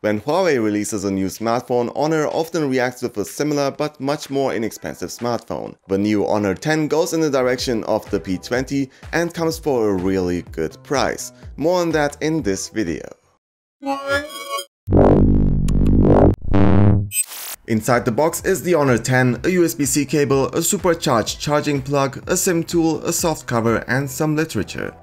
When Huawei releases a new smartphone, Honor often reacts with a similar but much more inexpensive smartphone. The new Honor 10 goes in the direction of the P20 and comes for a really good price. More on that in this video. Inside the box is the Honor 10, a USB-C cable, a supercharged charging plug, a SIM tool, a soft cover and some literature.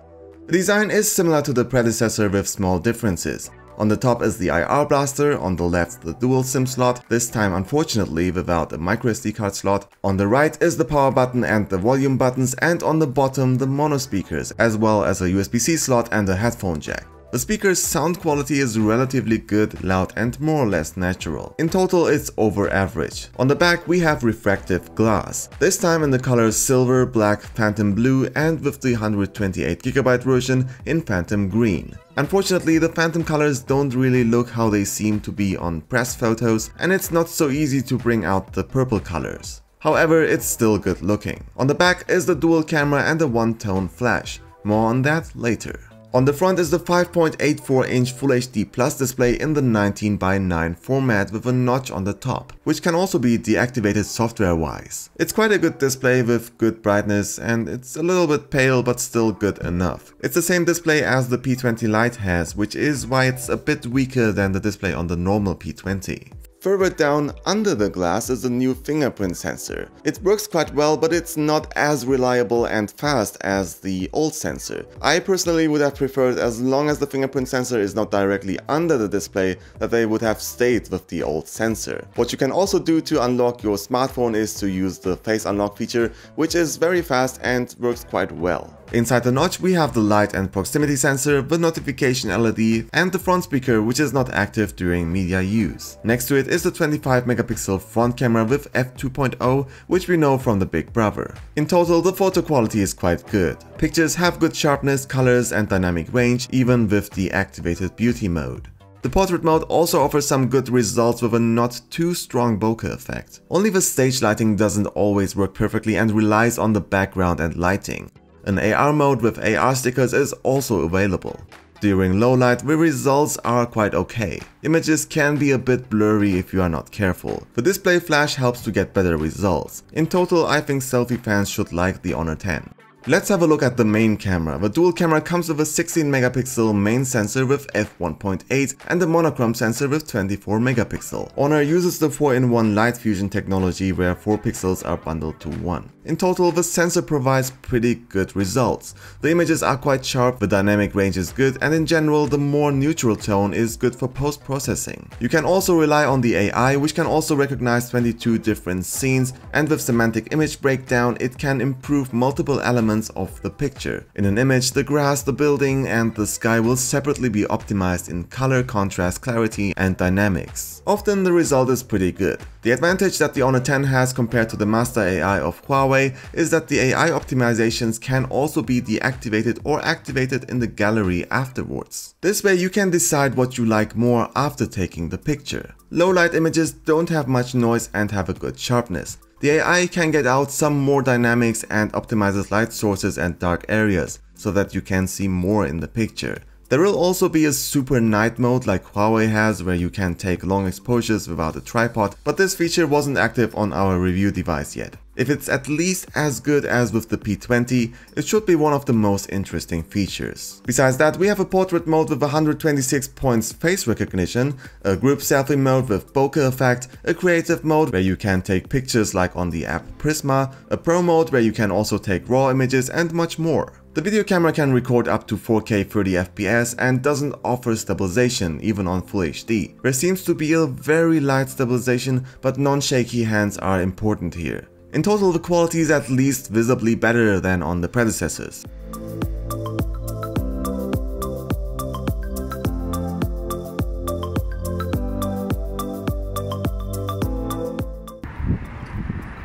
The design is similar to the predecessor with small differences. On the top is the IR blaster, on the left the dual SIM slot, this time unfortunately without a microSD card slot. On the right is the power button and the volume buttons, and on the bottom the mono speakers, as well as a USB-C slot and a headphone jack. The speaker's sound quality is relatively good, loud and more or less natural. In total it's over average. On the back we have refractive glass, this time in the colors silver, black, phantom blue and with the 128GB version in phantom green. Unfortunately, the phantom colors don't really look how they seem to be on press photos, and it's not so easy to bring out the purple colors. However, it's still good looking. On the back is the dual camera and a one-tone flash. More on that later. On the front is the 5.84-inch Full HD Plus display in the 19:9 format with a notch on the top, which can also be deactivated software-wise. It's quite a good display with good brightness, and it's a little bit pale but still good enough. It's the same display as the P20 Lite has, which is why it's a bit weaker than the display on the normal P20. Further down under the glass is a new fingerprint sensor. It works quite well, but it's not as reliable and fast as the old sensor. I personally would have preferred, as long as the fingerprint sensor is not directly under the display, that they would have stayed with the old sensor. What you can also do to unlock your smartphone is to use the face unlock feature, which is very fast and works quite well. Inside the notch we have the light and proximity sensor, the notification LED and the front speaker, which is not active during media use. Next to it is the 25-megapixel front camera with f2.0, which we know from the Big Brother. In total, the photo quality is quite good. Pictures have good sharpness, colors and dynamic range, even with the activated beauty mode. The portrait mode also offers some good results with a not too strong bokeh effect. Only the stage lighting doesn't always work perfectly and relies on the background and lighting. An AR mode with AR stickers is also available. During low light, the results are quite okay. Images can be a bit blurry if you are not careful. The display flash helps to get better results. In total, I think selfie fans should like the Honor 10. Let's have a look at the main camera. The dual camera comes with a 16-megapixel main sensor with f1.8 and a monochrome sensor with 24 megapixel. Honor uses the 4-in-1 light fusion technology where 4 pixels are bundled to 1. In total, the sensor provides pretty good results. The images are quite sharp, the dynamic range is good, and in general the more neutral tone is good for post-processing. You can also rely on the AI, which can also recognize 22 different scenes, and with semantic image breakdown it can improve multiple elements of the picture. In an image, the grass, the building and the sky will separately be optimized in color, contrast, clarity and dynamics. Often the result is pretty good. The advantage that the Honor 10 has compared to the master AI of Huawei is that the AI optimizations can also be deactivated or activated in the gallery afterwards. This way you can decide what you like more after taking the picture. Low light images don't have much noise and have a good sharpness. The AI can get out some more dynamics and optimizes light sources and dark areas so that you can see more in the picture. There will also be a super night mode like Huawei has, where you can take long exposures without a tripod, but this feature wasn't active on our review device yet. If it's at least as good as with the P20, it should be one of the most interesting features. Besides that, we have a portrait mode with 126 points face recognition, a group selfie mode with bokeh effect, a creative mode where you can take pictures like on the app Prisma, a pro mode where you can also take raw images and much more. The video camera can record up to 4K 30fps and doesn't offer stabilization even on Full HD. There seems to be a very light stabilization, but non-shaky hands are important here. In total, the quality is at least visibly better than on the predecessors.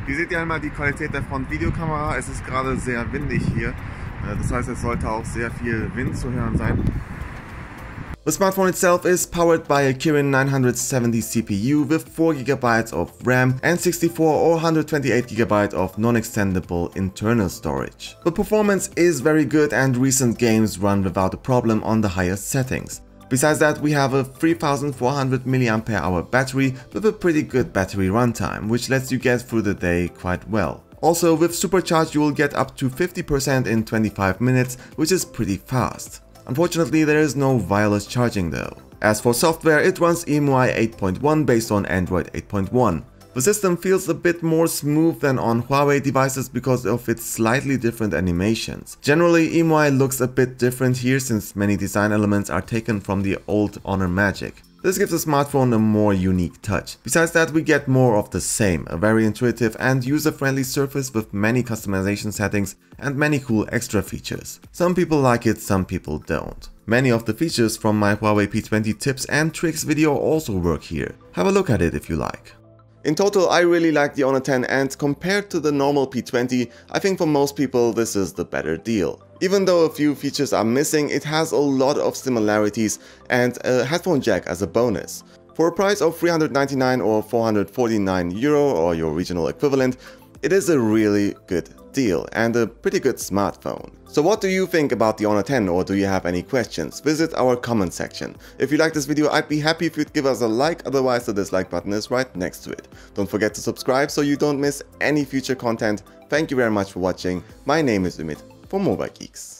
Hier seht ihr einmal die Qualität der Front-Videokamera. Es ist gerade sehr windig hier. Das heißt, es sollte auch sehr viel Wind zu hören sein. The smartphone itself is powered by a Kirin 970 CPU with 4GB of RAM and 64 or 128GB of non-extendable internal storage. The performance is very good and recent games run without a problem on the highest settings. Besides that, we have a 3400 mAh battery with a pretty good battery runtime, which lets you get through the day quite well. Also, with supercharge you will get up to 50% in 25 minutes, which is pretty fast. Unfortunately, there is no wireless charging though. As for software, it runs EMUI 8.1 based on Android 8.1. The system feels a bit more smooth than on Huawei devices because of its slightly different animations. Generally, EMUI looks a bit different here since many design elements are taken from the old Honor Magic. This gives the smartphone a more unique touch. Besides that, we get more of the same, a very intuitive and user-friendly surface with many customization settings and many cool extra features. Some people like it, some people don't. Many of the features from my Huawei P20 tips and tricks video also work here. Have a look at it if you like. In total, I really like the Honor 10, and compared to the normal P20, I think for most people this is the better deal. Even though a few features are missing, it has a lot of similarities and a headphone jack as a bonus. For a price of 399 or 449 euro or your regional equivalent, it is a really good deal and a pretty good smartphone. So what do you think about the Honor 10, or do you have any questions? Visit our comment section. If you like this video, I'd be happy if you'd give us a like, otherwise the dislike button is right next to it. Don't forget to subscribe so you don't miss any future content. Thank you very much for watching. My name is Ümit for Mobile Geeks.